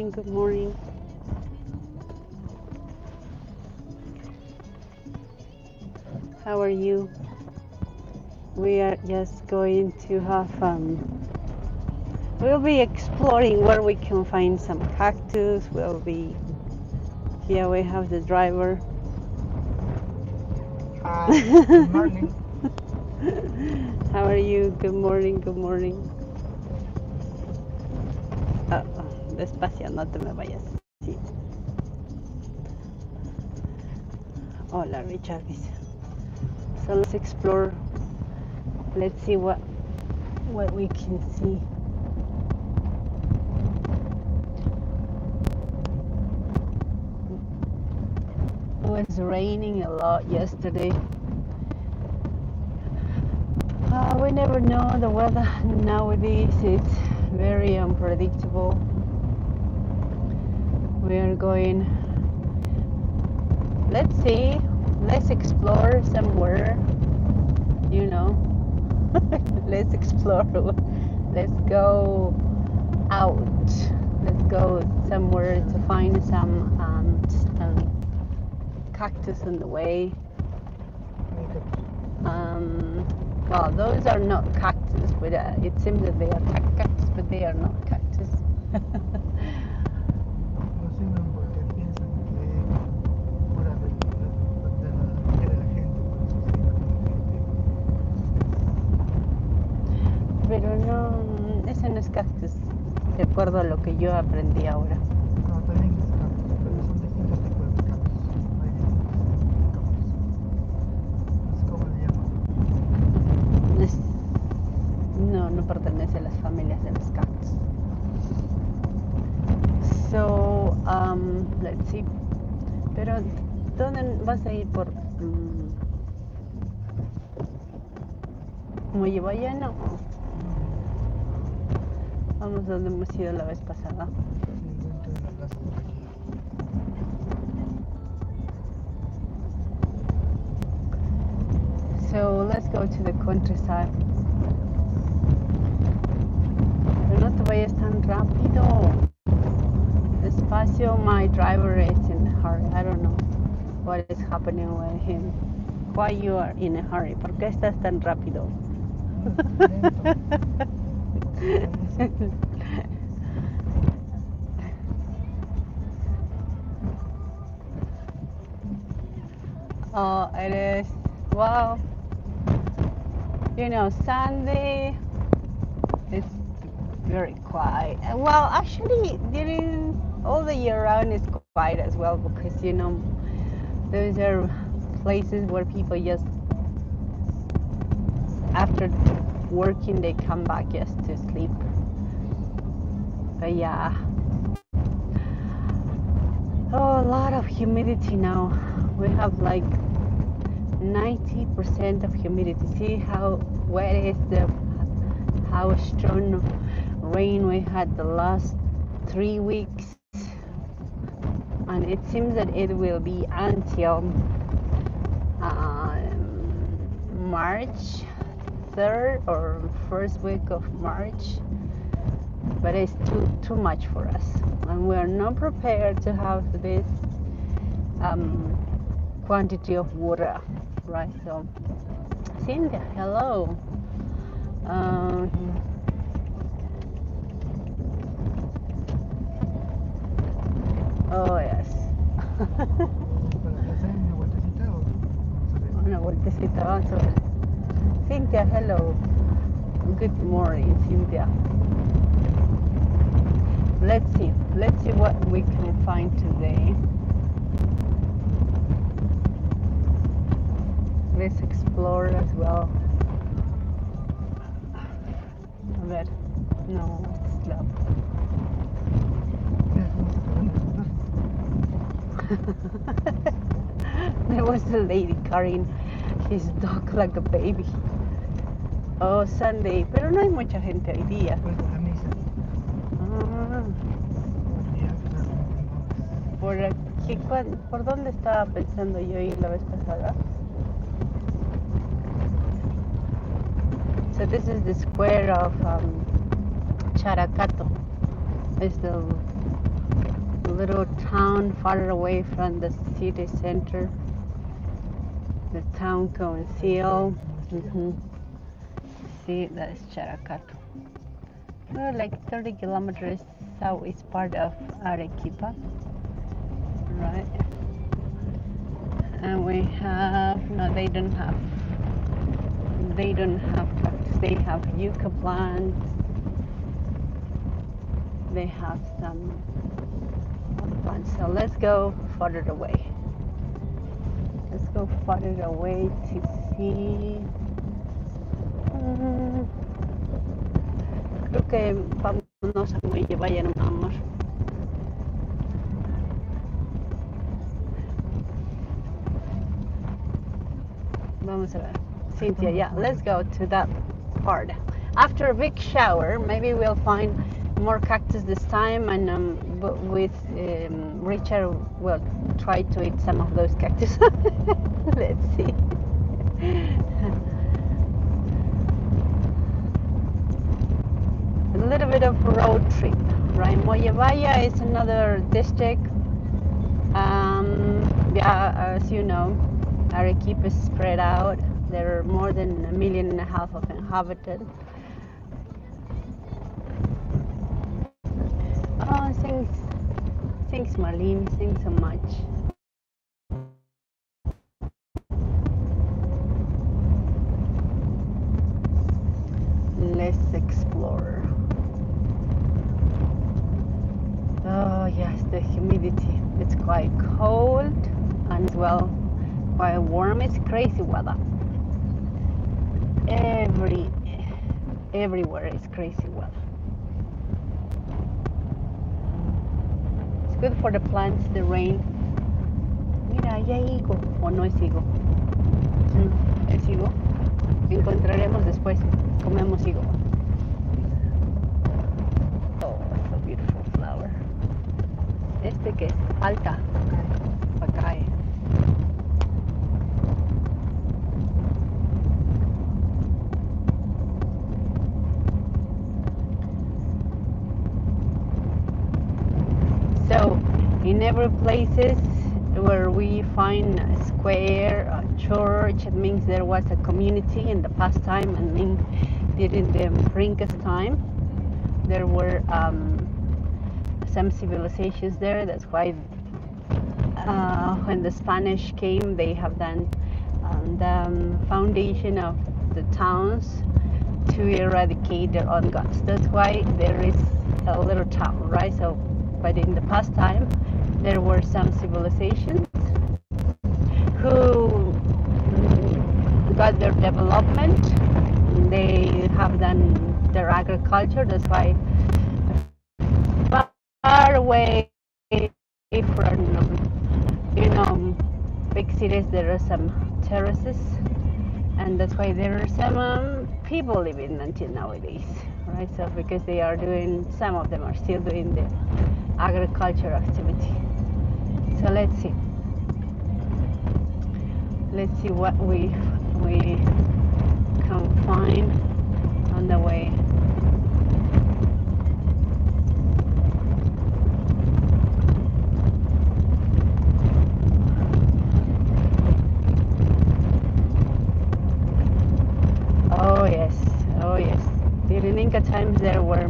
morning, good morning. How are you? We are just going to have we'll be exploring where we can find some cactus. Here we have the driver. Hi, good morning. How are you? Good morning, good morning. Despacio, no te me vayas. Sí. Hola, Richard. So let's explore. Let's see what we can see. It was raining a lot yesterday. We never know the weather nowadays. It's very unpredictable. We are going. Let's see. Let's explore somewhere. You know. Let's explore. Let's go out. Let's go somewhere to find some cactus on the way. Well, those are not cactus, but it seems that they are cactus, but they are not cactus. No sé porque piensan que pura aventura por parte de la gente, por eso se llama gente. Pero no, ese no es cactus, de acuerdo a lo que yo aprendí ahora. No, también es cactus, pero son distintos tipos de cactus. Hay distintos tipos de cactus. Es como le llaman. No pertenece a las familias de los cactus. So, let's see. Pero, ¿dónde vas a ir por Muelle Valle? No. Vamos donde hemos ido la vez pasada. Se encuentra en la plaza por aquí. So, let's go to the countryside. Pero no te vayas tan rápido. Despacio, my driver is in a hurry. I don't know what is happening with him. Why you are in a hurry? ¿Por qué estás tan rápido? Oh, it is. Wow. You know, Sunday, it's very quiet. Well, actually, during all the year round is quiet as well because, you know, those are places where people just, after working, they come back just to sleep. But yeah. Oh, a lot of humidity now. We have like 90% of humidity. See how wet is how strong rain we had the last 3 weeks, and it seems that it will be until March 3rd or first week of March, but it's too much for us, and we're not prepared to have this quantity of water, right? So, Cynthia, hello. Oh yes. ¿Para hacer una vueltecita o vamos a ver? Una vueltecita, vamos a ver. Cynthia, hello. Good morning, Cynthia. Let's see what we can find today. Let's explore as well. A ver, no, it's loud. There was a lady carrying his dog like a baby. Oh, Sunday, pero no hay mucha gente hoy día. Después de la misa. Por aquí, ¿por dónde estaba pensando yo ir la vez pasada? So this is the square of Characato. It's the little town far away from the city center. The town Council. See, that is Characato. We're like 30 kilometers southeast part of Arequipa, right? And we have, no, they don't have cactus. They have yucca plants. They have some other plants. So let's go further away. Let's go further away to see. Creo que vámonos a Muelle Valle, amor. Vamos a ver. Cynthia, yeah, let's go to that part. After a big shower, maybe we'll find more cactus this time, and with Richard, we'll try to eat some of those cactus. Let's see. A little bit of road trip, right? Muelle Valle is another district. Yeah, as you know, Arequipa is spread out. There are more than 1.5 million of inhabitants. Oh, thanks Marlene, thanks so much. Let's explore. Oh yes, the humidity. It's quite cold and as well quite warm. It's crazy weather. Everywhere is crazy weather. It's good for the plants, the rain. Mira, ahí hay higo. ¿O no es higo? ¿Es higo? Encontraremos después. Comemos higo. Oh, it's a beautiful flower. ¿Este qué es? Alta. Pacae. So, in every places where we find a square, a church, it means there was a community in the past time, and during the Incas time, there were some civilizations there. That's why when the Spanish came, they have done the foundation of the towns to eradicate their own gods. That's why there is a little town, right? So, but in the past time, there were some civilizations who got their development. They have done their agriculture. That's why far away from, big cities, there are some terraces, and that's why there are some people living until nowadays, right? So because they are doing, some of them are still doing the agriculture activity. So let's see what we can find on the way. Oh yes. During Inca times there were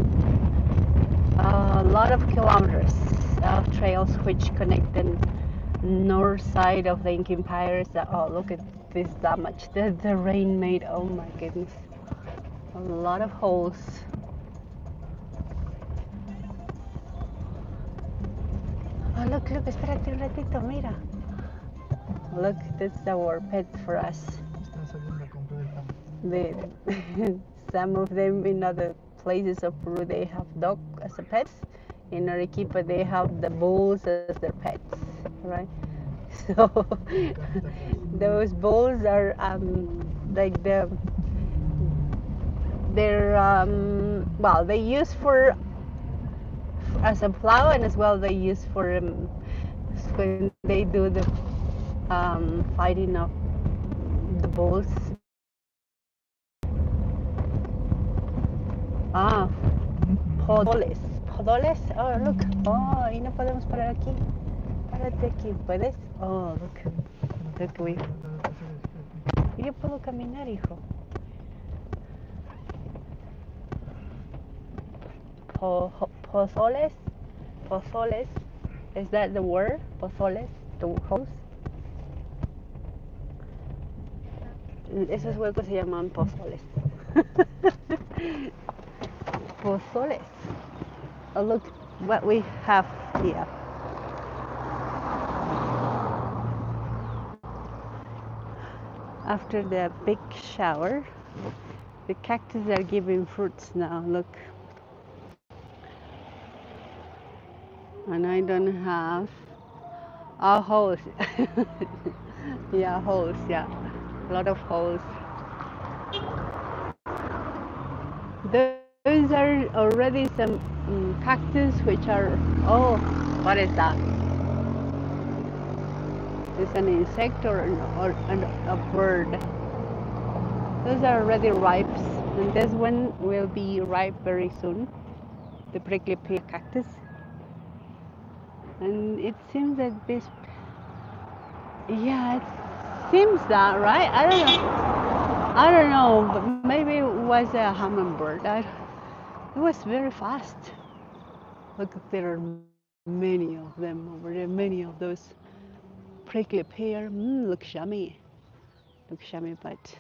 a lot of kilometers of trails which connect the north side of the Inca empires. Oh, look at this damage that the rain made. Oh my goodness. A lot of holes. Oh, look, espérate un ratito, mira. Look, that's our pet for us. Some of them in other places of Peru, they have dog as a pets. In Arequipa, they have the bulls as their pets, right? So those bulls are like they're well, they use for as a plow, and as well they use for when they do the fighting of the bulls. jodoles. Oh, look. Oh, y no podemos parar aquí. Párate aquí, ¿puedes? Oh, look. Look, we. Yo puedo caminar, hijo. Pozoles. Pozoles. Is that the word? Pozoles. The house. Esos huecos se llaman pozoles. Pozoles. Oh, look what we have here. After the big shower, the cactus are giving fruits now. Look. And I don't have a hose. Yeah, holes. Yeah, a lot of holes. Those are already some cactus which are. Oh, what is that? Is an insect or a bird? Those are already ripe, and this one will be ripe very soon. The prickly pear cactus, and it seems that this. Yeah, it seems that, right? I don't know. I don't know, but maybe it was a hummingbird. It was very fast. Look, there are many of them over there. Many of those prickly pear. Look yummy. Look yummy, but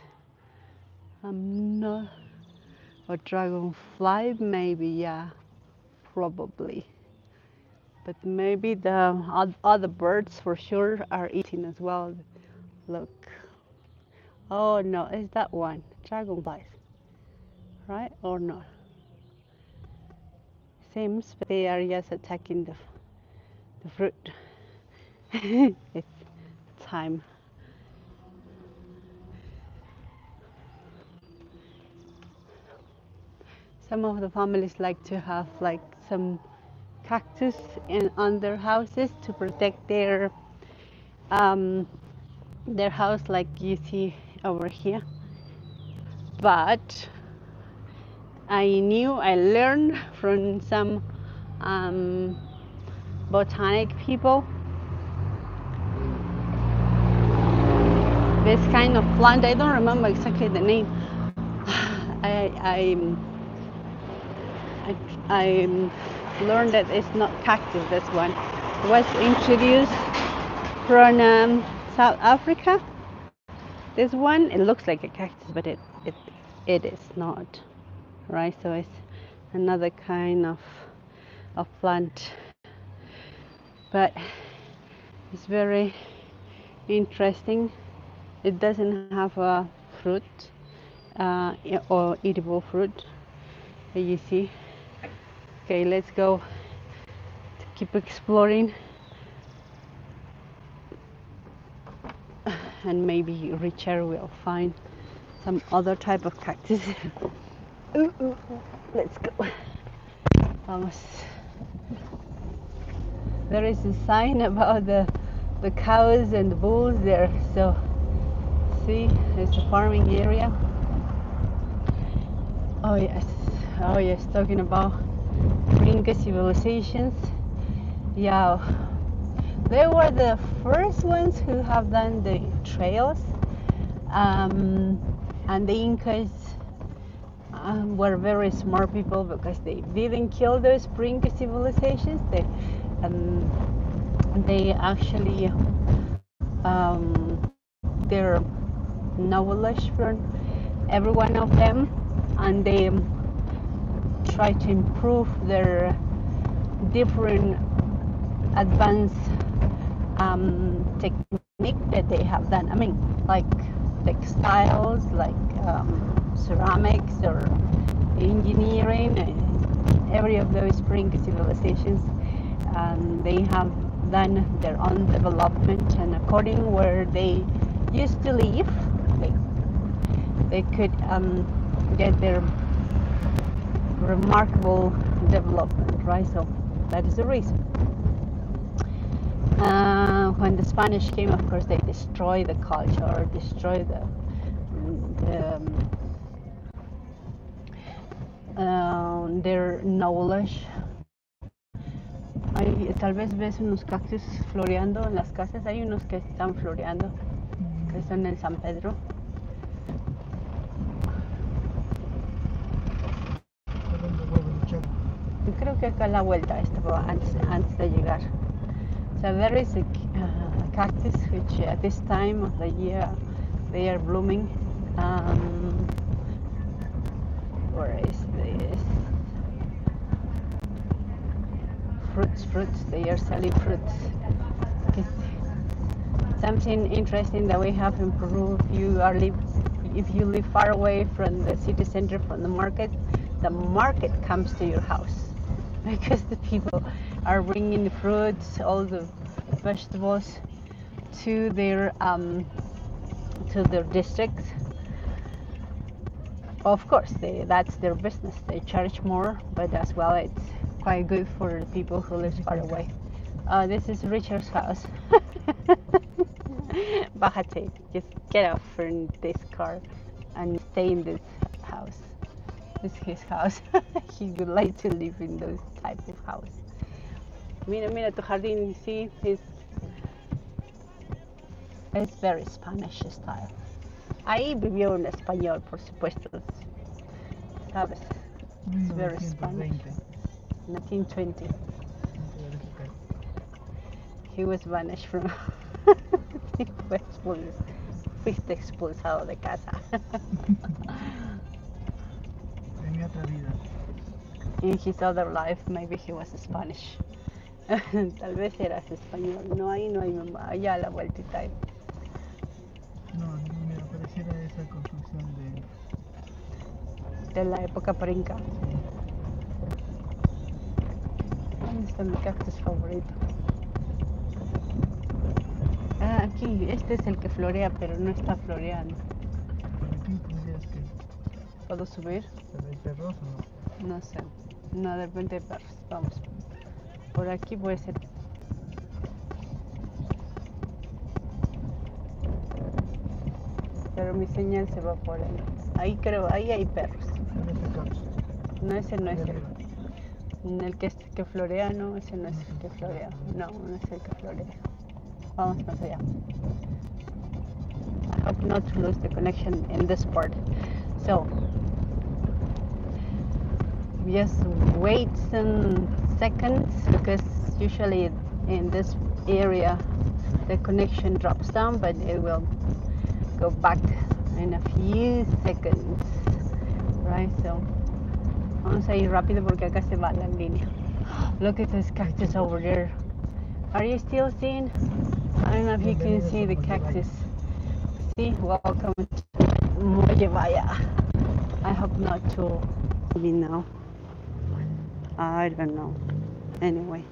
I'm not. A dragonfly, maybe, yeah, probably. But maybe the other birds for sure are eating as well. Look. Oh no, is that one? Dragonflies, right? Or not? Seems they are just attacking the fruit. It's time. Some of the families like to have like some cactus on their houses to protect um, their house, like you see over here. But I learned from some um, botanic people this kind of plant. I don't remember exactly the name. I learned that it's not cactus. This one it was introduced from South Africa. This one it looks like a cactus, but it is not, right? So it's another kind of plant, but it's very interesting. It doesn't have a fruit or eatable fruit. You see. Okay, let's go to keep exploring, and maybe Richard will find some other type of cactus. Let's go. Vamos. There is a sign about the cows and the bulls there. So see, there's a farming area. Oh yes, oh yes. Talking about Inca civilizations. Yeah, they were the first ones who have done the trails, and the Incas were very smart people because they didn't kill those pre-Inca civilizations. They actually their knowledge from every one of them, and they try to improve their different advanced technique that they have done. I mean, like textiles, like ceramics or engineering, every of those pre-Inca civilizations, they have done their own development, and according where they used to live, they could get their remarkable development, right? So that is the reason. When the Spanish came, of course, they destroyed the culture, destroyed their knowledge, Tal vez ves unos cactus floreando en las casas. Hay unos que están floreando, que están en San Pedro. Creo que acá a la vuelta estaba antes de llegar. So there is a cactus which at this time of the year they are blooming. Where is this? Fruits. They are selling fruits. Something interesting that we have in Peru. If you live far away from the city center, from the market comes to your house because the people are bringing the fruits, all the vegetables to their districts. Of course, that's their business. They charge more, but as well, it's quite good for the people who live far away. This is Richard's house. Bájate, just get off from this car and stay in this house. This is his house. He would like to live in those type of house. Mira tu jardín, sí, it's very Spanish style. Ahí vivió un español, por supuesto, ¿sabes? It's very Spanish. 1920. He was banished from. Fuiste expulsado de casa. En otra vida. In his other life, maybe he was Spanish. Tal vez eras español. No, ahí no hay mamá. Allá a la vueltita hay. No, me pareciera esa construcción De la época princa. ¿Dónde está mi cactus favorito? Aquí, este es el que florea, pero no está floreando. ¿Por aquí tendrías que? ¿Puedo subir? ¿Pero hay perros o no? No sé. No, de repente hay perros. Vamos. Por aquí puede ser. Pero mi señal se va por ahí. Ahí creo, ahí hay perros. No, ese no es el que florea, no, ese no es el que florea. No, no es el que florea. Vamos más allá. I hope not to lose the connection in this part. So, just wait some seconds because usually in this area the connection drops down, but it will go back in a few seconds, right? So vamos a ir rápido porque acá se va la línea. Look at this cactus over there. Are you still seeing? I don't know if you can see the cactus. See, welcome to Muelle Vaya. I hope not to be now. I don't know. Anyway.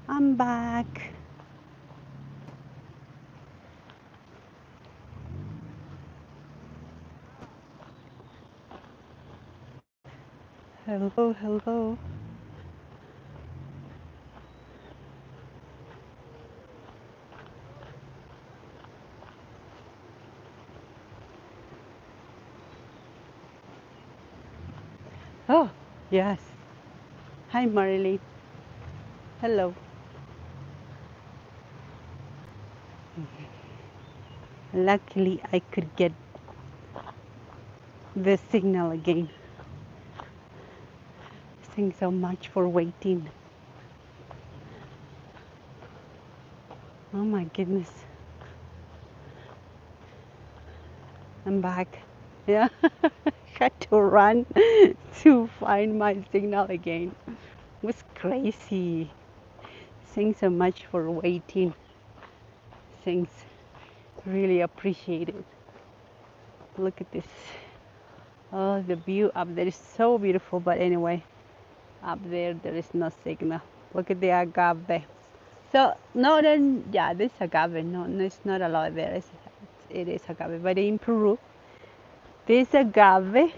I'm back. Hello, hello. Oh, yes. Hi, Marilyn. Hello. Luckily, I could get the signal again. Thanks so much for waiting. Oh my goodness. I'm back. Yeah, had to run to find my signal again. It was crazy. Thanks so much for waiting. Thanks. Really appreciate it. Look at this. Oh, the view up there is so beautiful, but anyway, up there is no signal. Look at the agave. So, no, then, yeah, this agave. No, it's not aloe vera. It is agave. But in Peru, this agave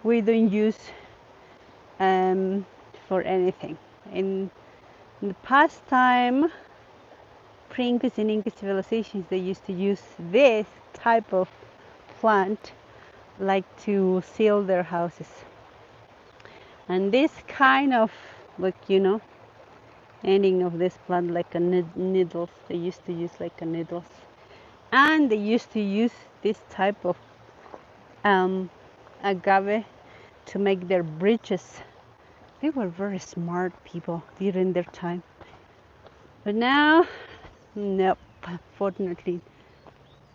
we don't use for anything. In the past time, pre-Incas and Inca civilizations, they used to use this type of plant like to seal their houses. And this kind of, like, ending of this plant like a needles, they used to use like a needles. And they used to use this type of agave to make their bridges. They were very smart people during their time. But now, nope, fortunately,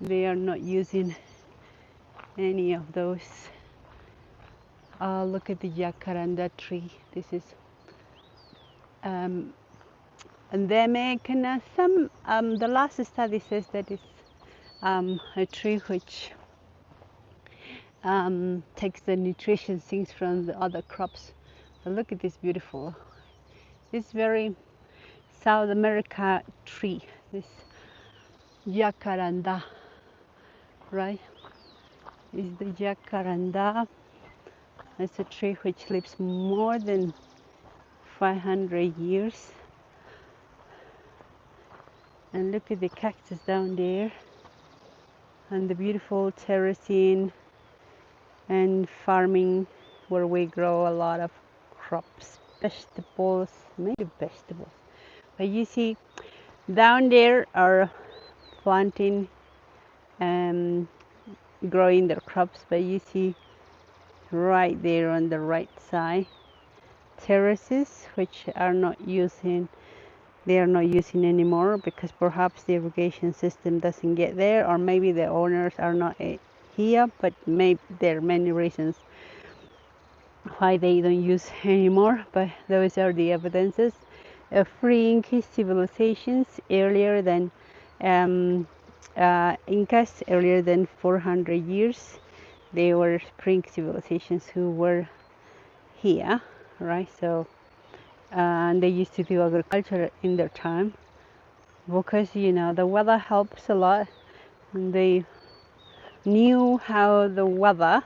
they are not using any of those. Look at the jacaranda tree. This is endemic, and the last study says that it's a tree which takes the nutrition things from the other crops. But look at this beautiful, this very South America tree, this jacaranda, right? Is the jacaranda. It's a tree which lives more than 500 years. And look at the cactus down there, and the beautiful terracing and farming where we grow a lot of crops, vegetables, many vegetables. But you see, down there are planting and growing their crops, but you see right there on the right side terraces which are not using, they are not using anymore because perhaps the irrigation system doesn't get there, or maybe the owners are not here, but maybe there are many reasons why they don't use anymore. But those are the evidences of pre-Inca civilizations earlier than Incas, earlier than 400 years. They were pre-Inca civilizations who were here, right? So and they used to do agriculture in their time because the weather helps a lot, and they knew how the weather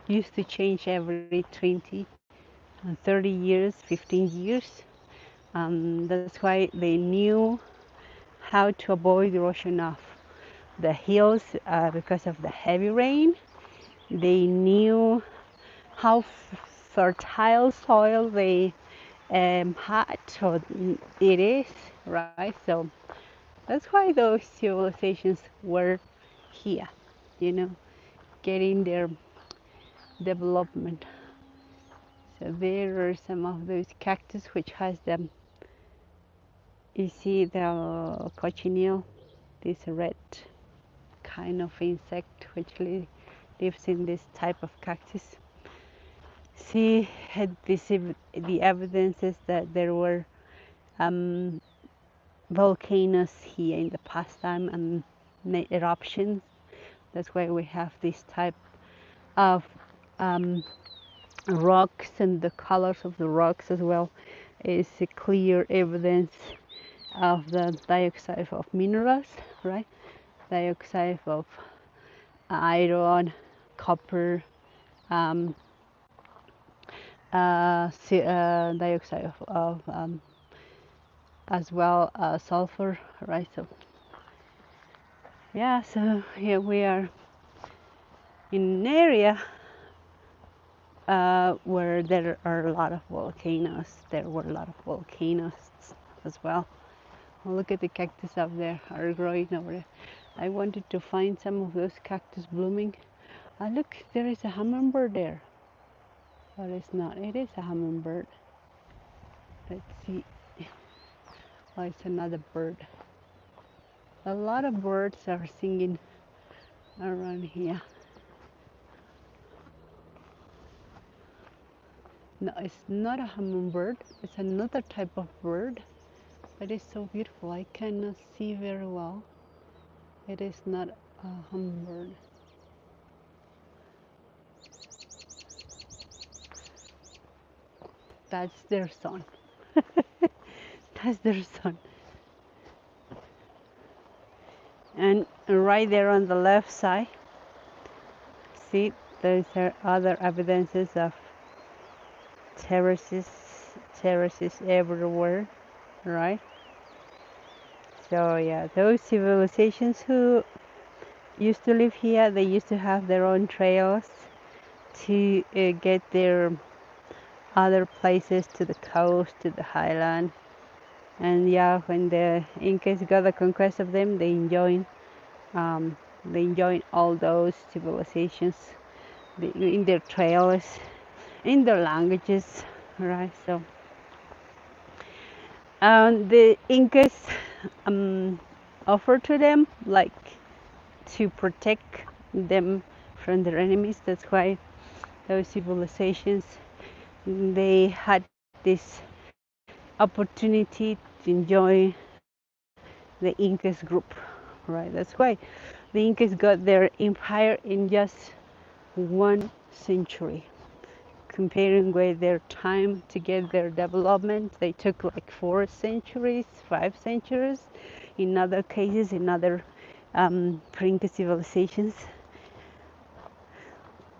used to change every 20 and 30 years, 15 years. That's why they knew how to avoid erosion of the hills because of the heavy rain. They knew how fertile soil they had, so it is, right? So that's why those civilizations were here, getting their development. So there are some of those cactus which has them. You see the cochineal, this red kind of insect which lives in this type of cactus. See the evidences that there were volcanoes here in the past time and eruptions. That's why we have this type of rocks, and the colors of the rocks as well is a clear evidence of the dioxide of minerals, right? Dioxide of iron, copper, um, dioxide of as well sulfur, right? So yeah, so here we are in an area where there are a lot of volcanoes. There were a lot of volcanoes as well. Oh, look at the cactus up there, are growing over there. I wanted to find some of those cactus blooming. Look, there is a hummingbird there. But it's not. It is a hummingbird. Let's see. Oh, it's another bird. A lot of birds are singing around here. No, it's not a hummingbird. It's another type of bird. But it's so beautiful. I cannot see very well. It is not a hummingbird. That's their son. That's their son. And right there on the left side, see, there's other evidences of terraces everywhere, right? So yeah, those civilizations who used to live here, they used to have their own trails to get their other places to the coast, to the highland. And yeah, when the Incas got the conquest of them, they joined all those civilizations in their trails, in their languages, right? So the Incas um, offered to them like to protect them from their enemies. That's why those civilizations they had this opportunity to join the Incas group, right? That's why the Incas got their empire in just 1 century. Comparing with their time to get their development, they took like 4 centuries, 5 centuries. In other cases, in other pre-Inca civilizations,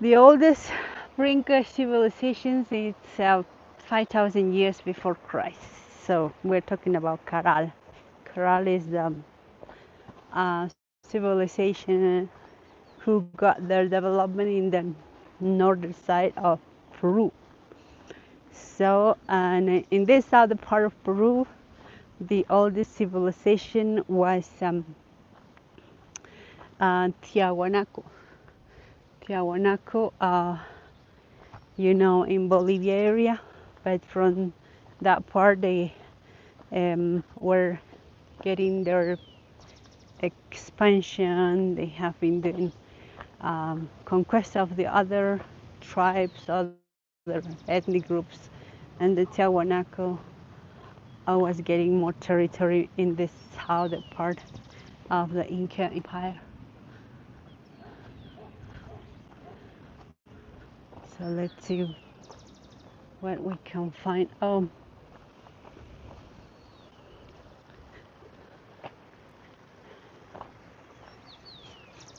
the oldest pre-Inca civilizations it's 5,000 years before Christ. So we're talking about Caral. Caral is the civilization who got their development in the northern side of Peru. So, and in this other part of Peru, the oldest civilization was Tiahuanaco. Tiahuanaco, in Bolivia area, but from that part they were getting their expansion. They have been doing conquest of the other tribes, other ethnic groups, and the Tiahuanaco was getting more territory in this southern part of the Inca Empire. So let's see what we can find. Oh,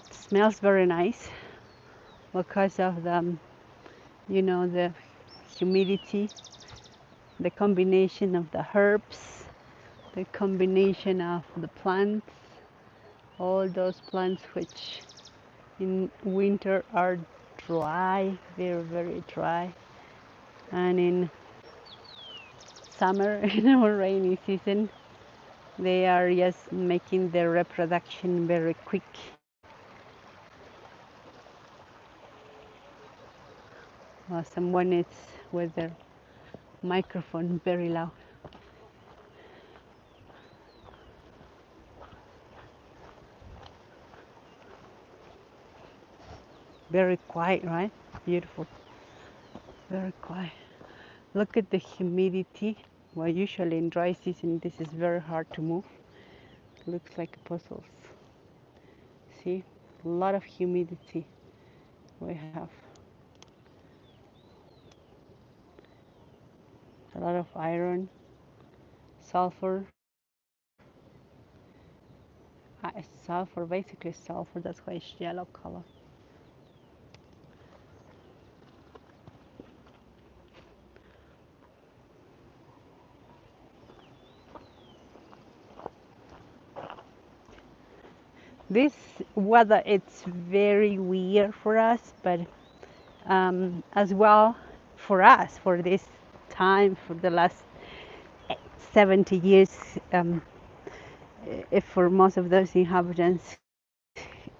it smells very nice because of the humidity, the combination of the herbs, the combination of the plants, all those plants which in winter are dry, very, very dry, and in summer, in our rainy season, they are just making their reproduction very quick. Someone is with their microphone very loud. Very quiet, right? Beautiful. Very quiet. Look at the humidity. Well, usually in dry season, this is very hard to move. Looks like puzzles. See, a lot of humidity we have. A lot of iron, sulfur. Sulfur, basically sulfur. That's why it's yellow color. This weather it's very weird for us, but as well for us for this time for the last 70 years. If for most of those inhabitants,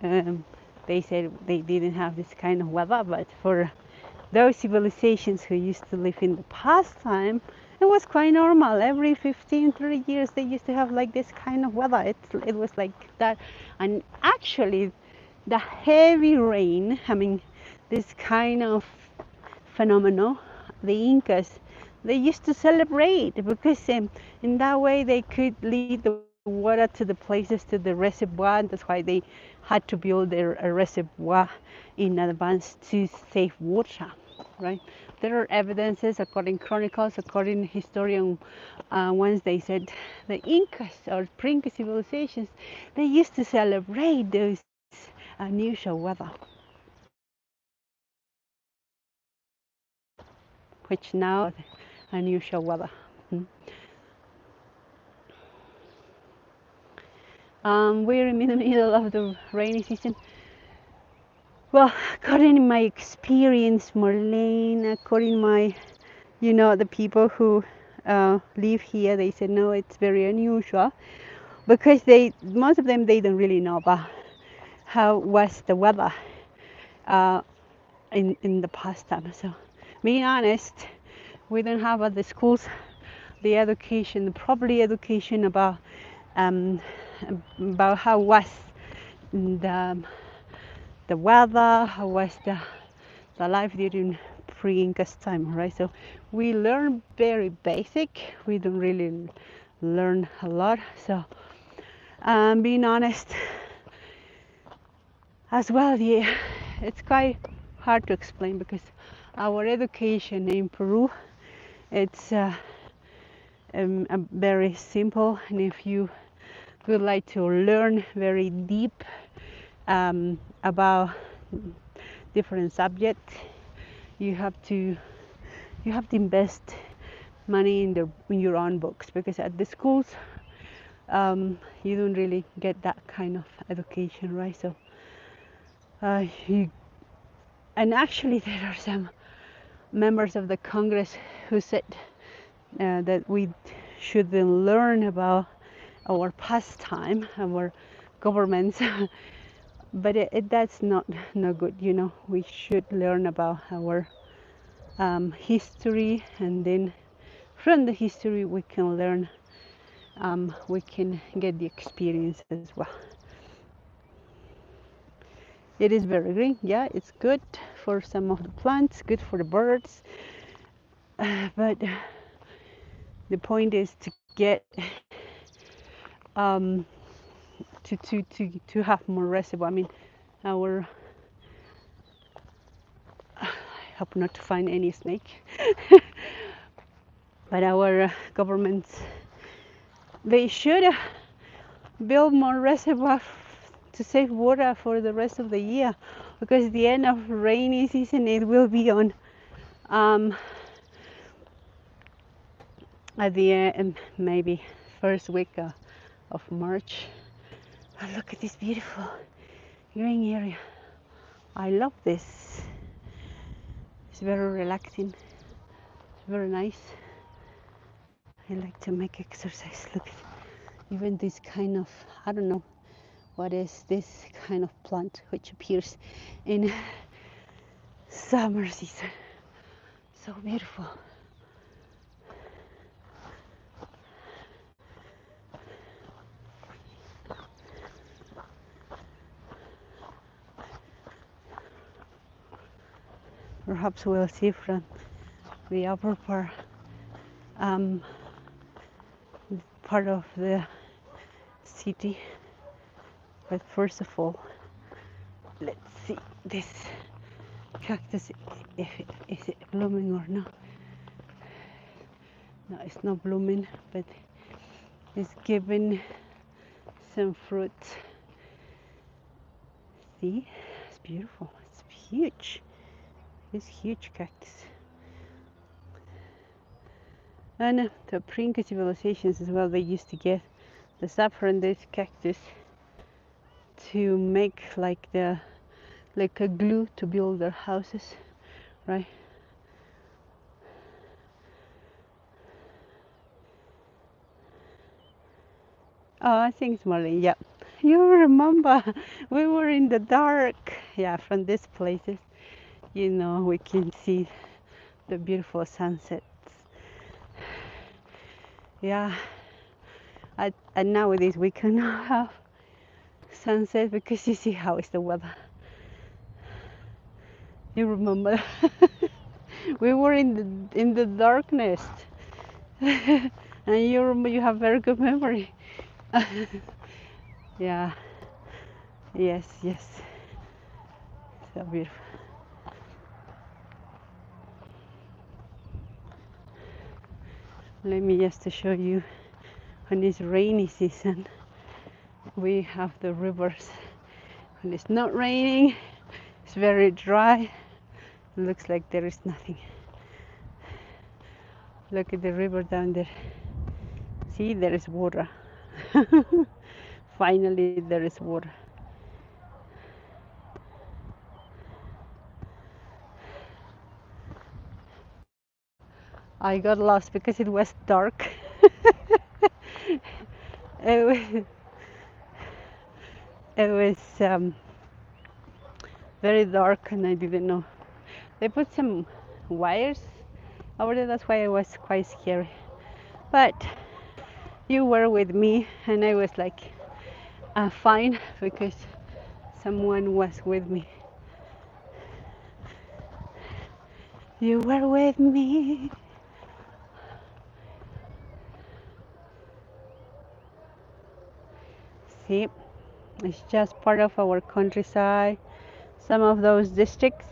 they said they didn't have this kind of weather, but for those civilizations who used to live in the past time, it was quite normal. Every 15, 30 years, they used to have like this kind of weather. It was like that. And actually, the heavy rain, I mean, this kind of phenomenon, the Incas, they used to celebrate because in that way they could lead the water to the places, to the reservoir. And that's why they had to build their a reservoir in advance to save water, right? There are evidences, according chronicles, according historian, once they said the Incas or pre-Inca civilizations, they used to celebrate those unusual weather, which now unusual weather. We're in the middle of the rainy season. Well, according to my experience, Marlene, according to my, the people who live here, they said no, it's very unusual because most of them, they don't really know about how was the weather uh, in the past time. So, being honest, we don't have at the schools the education, the proper education um, about how was the the weather, how was the life during pre-Incas time, right? So we learn very basic. We don't really learn a lot. So being honest, as well, yeah, it's quite hard to explain because our education in Peru, it's very simple, and if you would like to learn very deep about different subjects, you have to invest money in your own books, because at the schools you don't really get that kind of education, right? So you, and actually there are some members of the Congress who said that we shouldn't learn about our pastime, our governments, but that's not good. We should learn about our history, and then from the history we can learn, we can get the experience as well. It is very green, yeah, it's good for some of the plants, good for the birds, but the point is to get to have more reservoir. I mean, our I hope not to find any snake, but our governments, they should build more reservoir to save water for the rest of the year, because the end of rainy season, it will be on at the end, maybe first week of March. Oh, look at this beautiful green area. I love this. It's very relaxing. It's very nice. I like to make exercise. Look at even this kind of, I don't know what is this kind of plant which appears in summer season. So beautiful. Perhaps we'll see from the upper um, part of the city. But first of all, let's see this cactus, if is it blooming or not. No, it's not blooming, but it's giving some fruit. See, it's beautiful. It's huge. It's huge cactus. And the pre-Inca civilizations as well, they used to get the sap from this cactus to make like a glue to build their houses, right? Oh, I think it's Marlene. Yeah, you remember we were in the dark. Yeah, from these places, we can see the beautiful sunsets. Yeah, and nowadays we cannot have sunset because you see how is the weather. You remember we were in the darkness, and you have very good memory. Yeah. Yes. So beautiful. Let me just to show you, when it's rainy season, we have the rivers. When it's not raining, it's very dry. It looks like there is nothing. Look at the river down there. See, there is water. Finally, there is water. I got lost because it was dark. it was, it was very dark and I didn't know. They put some wires over there, that's why it was quite scary. But you were with me and I was like fine because someone was with me. You were with me. See, it's just part of our countryside. Some of those districts,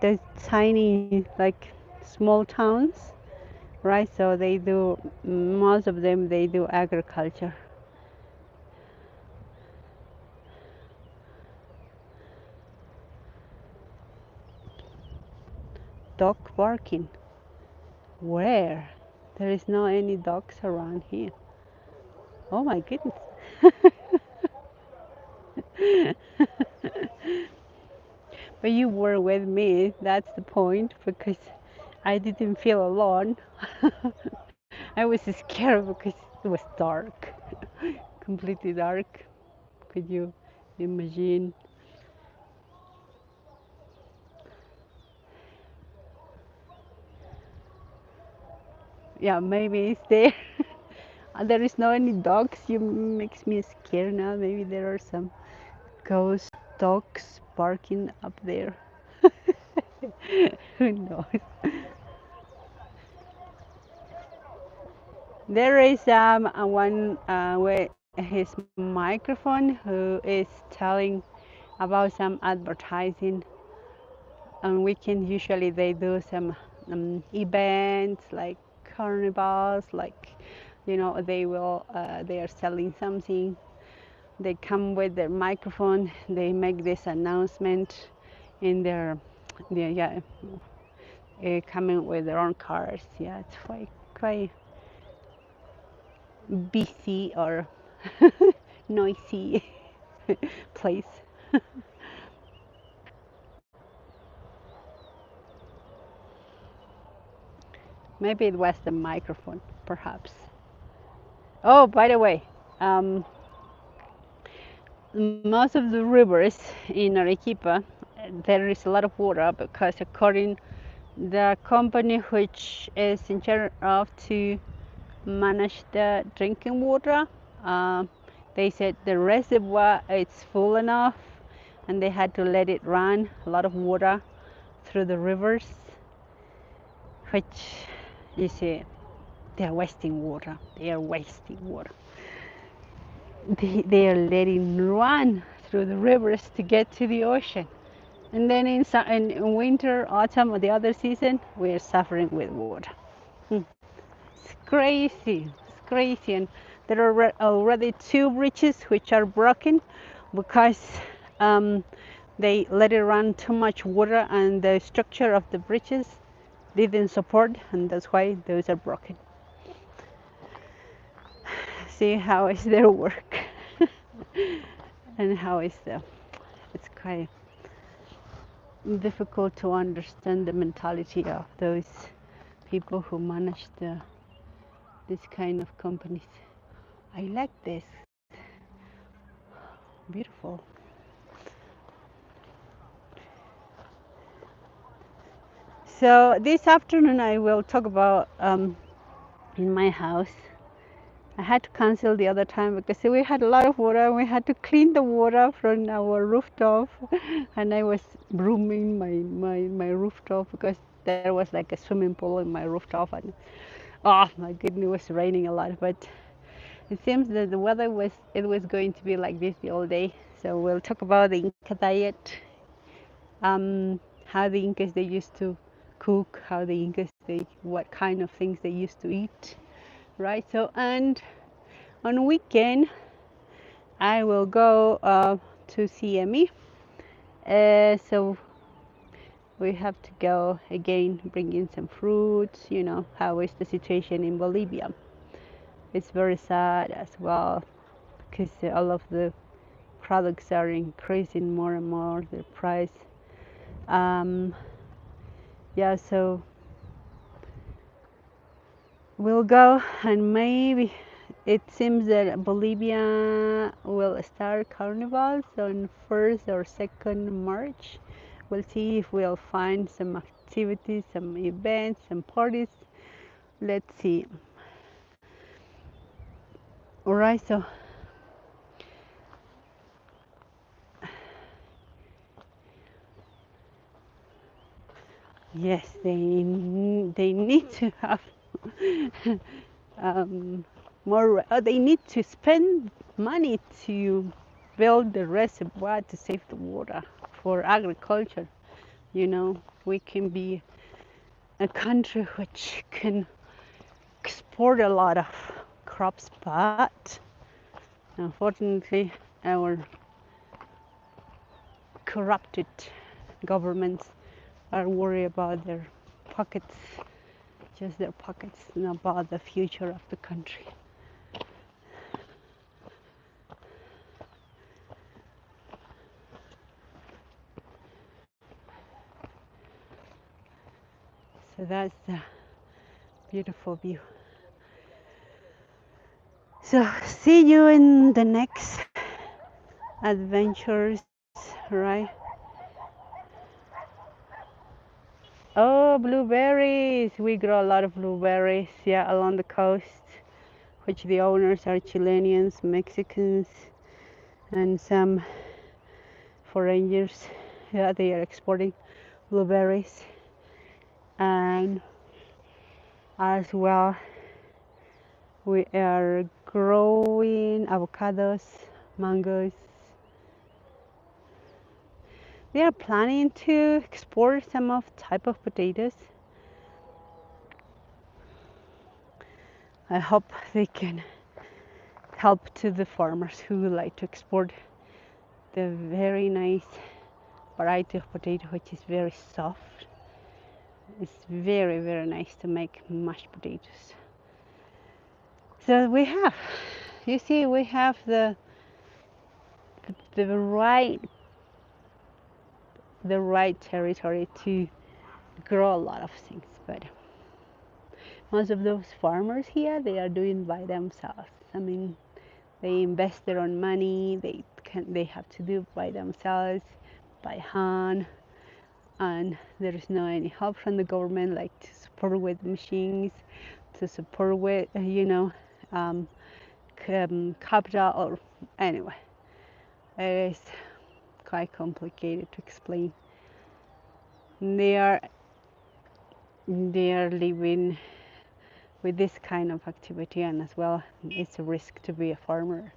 the tiny, like small towns, right? So they do, most of them, they do agriculture. Dog barking. Where? There is no any dogs around here. Oh my goodness. But you were with me, that's the point, because I didn't feel alone. I was scared because it was dark, completely dark. Could you imagine? Yeah, maybe it's there. There is no any dogs. You makes me scared now. Maybe there are some ghost dogs barking up there. Who knows? There is one with his microphone who is telling about some advertising. On weekends, usually they do some events like carnivals, like they are selling something. They come with their microphone. They make this announcement in their, yeah, coming with their own cars. Yeah, it's quite busy or noisy place. Maybe it was the microphone, perhaps. Oh, by the way, um, most of the rivers in Arequipa, there is a lot of water because according the company which is in charge of to manage the drinking water, uh, they said the reservoir is full enough and they had to let it run a lot of water through the rivers, which you see they are wasting water. They are wasting water. They are letting run through the rivers to get to the ocean. And then in winter, autumn, or the other season, we are suffering with water. Hmm. It's crazy. It's crazy. And there are already two bridges which are broken because um, they let it run too much water and the structure of the bridges didn't support, and that's why those are broken. See how is their work and how is the. It's quite difficult to understand the mentality of those people who manage this kind of companies. I like this. Beautiful. So this afternoon I will talk about in my house. I had to cancel the other time because we had a lot of water and we had to clean the water from our rooftop. And I was brooming my rooftop because there was like a swimming pool in my rooftop. And oh my goodness, it was raining a lot. But it seems that the weather was going to be like this the whole day. So we'll talk about the Inca diet, how the Incas they used to cook, how the Incas what kind of things they used to eat, right? So and on weekend I will go to CME. So we have to go again, bring in some fruits. You know how is the situation in Bolivia? It's very sad as well because all of the products are increasing more and more their price. Um, yeah, so we'll go, and maybe it seems that Bolivia will start carnivals on 1st or 2nd March. We'll see if we'll find some activities, some events, some parties. Let's see. All right, so yes, they need to have more. They need to spend money to build the reservoir to save the water for agriculture. You know, we can be a country which can export a lot of crops, but unfortunately, our corrupted governments are worried about their pockets, just their pockets, not about the future of the country. So that's the beautiful view. So see you in the next adventures, right? Oh, blueberries! We grow a lot of blueberries, yeah, along the coast, which the owners are Chileans, Mexicans, and some foreigners. Yeah, they are exporting blueberries, and as well, we are growing avocados, mangoes. They are planning to export some of type of potatoes. I hope they can help to the farmers who would like to export the very nice variety of potato, which is very soft. It's very, very nice to make mashed potatoes. So we have, you see, we have the right territory to grow a lot of things, but most of those farmers here, they are doing by themselves. I mean, they invest their own money, they have to do by themselves, by hand, and there is no any help from the government, like to support with machines, to support with um, capital, or anyway, it is quite complicated to explain. They are they are living with this kind of activity, and as well, it's a risk to be a farmer.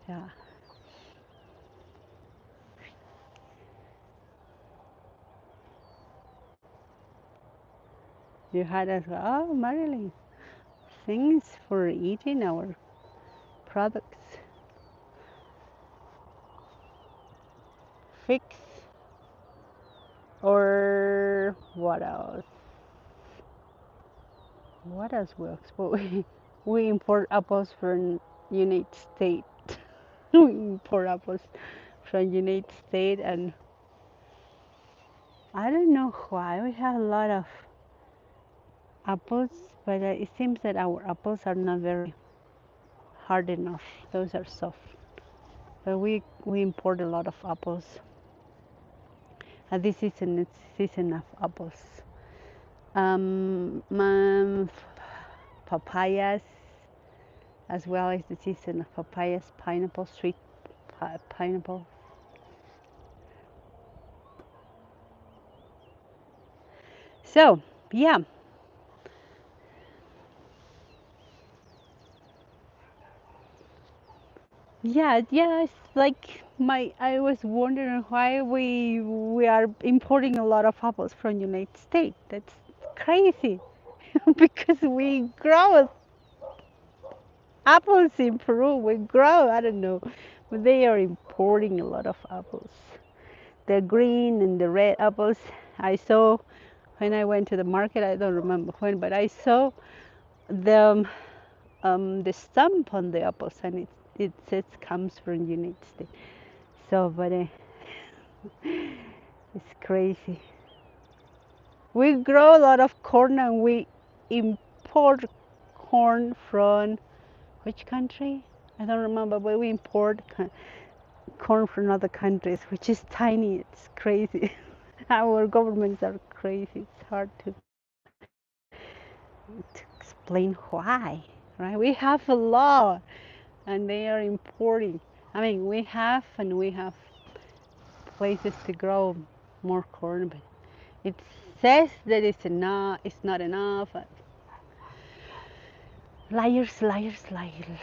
Yeah. You had as well, oh, Marilyn, things for eating our products. Fix, or what else? What else we export? We import apples from United States. We import apples from United States, and I don't know why we have a lot of apples, but it seems that our apples are not very hard enough. Those are soft. But we import a lot of apples. And this season it's season of apples. Papayas, as well as the season of papayas, pineapple, sweet pineapple. So yeah, yeah. It's like I was wondering why we are importing a lot of apples from United States. That's crazy because we grow apples in Peru. We grow, I don't know, but they are importing a lot of apples. The green and the red apples I saw when I went to the market. I don't remember when, but I saw the stamp on the apples, and it says comes from United States. So, but it's crazy. We grow a lot of corn and we import corn from which country? I don't remember, but we import corn from other countries, which is tiny. It's crazy. Our governments are crazy. It's hard to explain why, right? We have a law and they are importing. I mean, we have and we have places to grow more corn, but it says that it's not enough. Liars, liars, liars.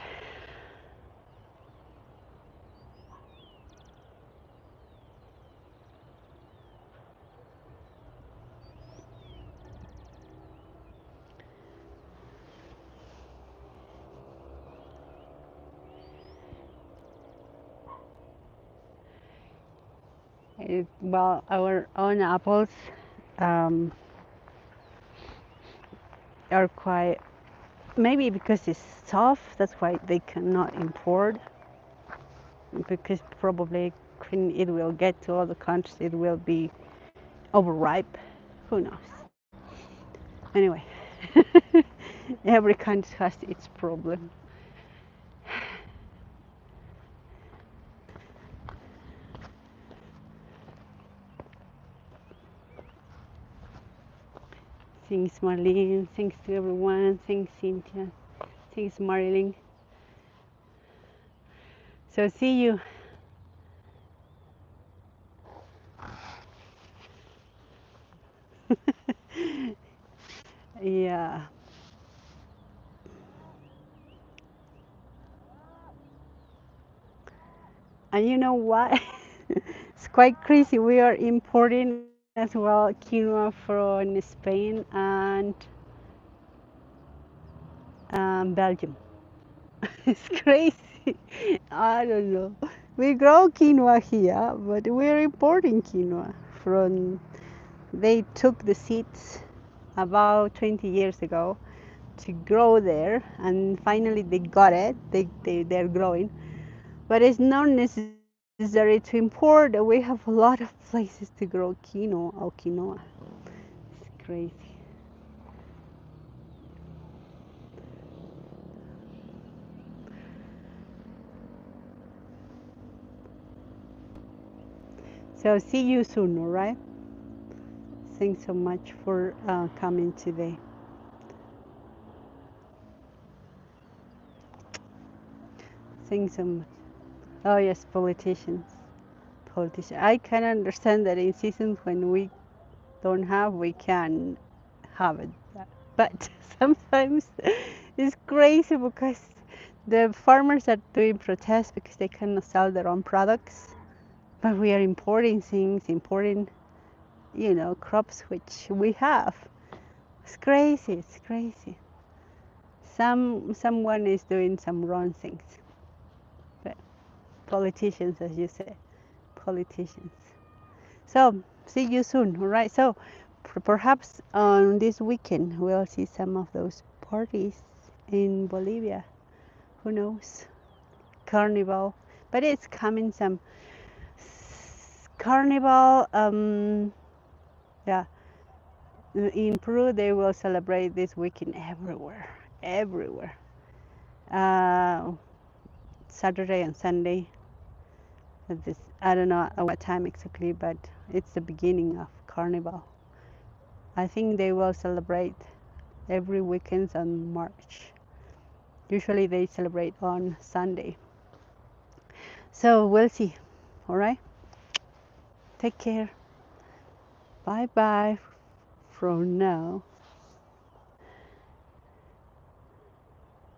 Well, our own apples um, are quite, maybe because it's soft, that's why they cannot import, because probably when it will get to other countries, it will be overripe. Who knows? Anyway, every country has its problem. Thanks, Marlene. Thanks to everyone. Thanks, Cynthia. Thanks, Marilyn. So see you. Yeah. And you know what? It's quite crazy. We are importing as well quinoa from Spain and Belgium. It's crazy. I don't know. We grow quinoa here, but we're importing quinoa from. They took the seeds about 20 years ago to grow there, and finally they got it. They're growing, but it's not necessary to import. We have a lot of places to grow quinoa. It's crazy. So see you soon, all right? Thanks so much for coming today. Thanks so much. Oh yes, politicians. Politicians. I can understand that in seasons when we don't have, we can have it. But sometimes it's crazy because the farmers are doing protests because they cannot sell their own products. But we are importing things, importing, crops which we have. It's crazy. It's crazy. Someone is doing some wrong things. But politicians, as you say, politicians. So see you soon. All right. So perhaps on this weekend we'll see some of those parties in Bolivia. Who knows? Carnival, but it's coming some carnival. Yeah, in Peru they will celebrate this weekend everywhere, everywhere. Uh, Saturday and Sunday. This I don't know at what time exactly, but it's the beginning of carnival. I think they will celebrate every weekend on March. Usually they celebrate on Sunday. So we'll see. All right. Take care. Bye bye for now.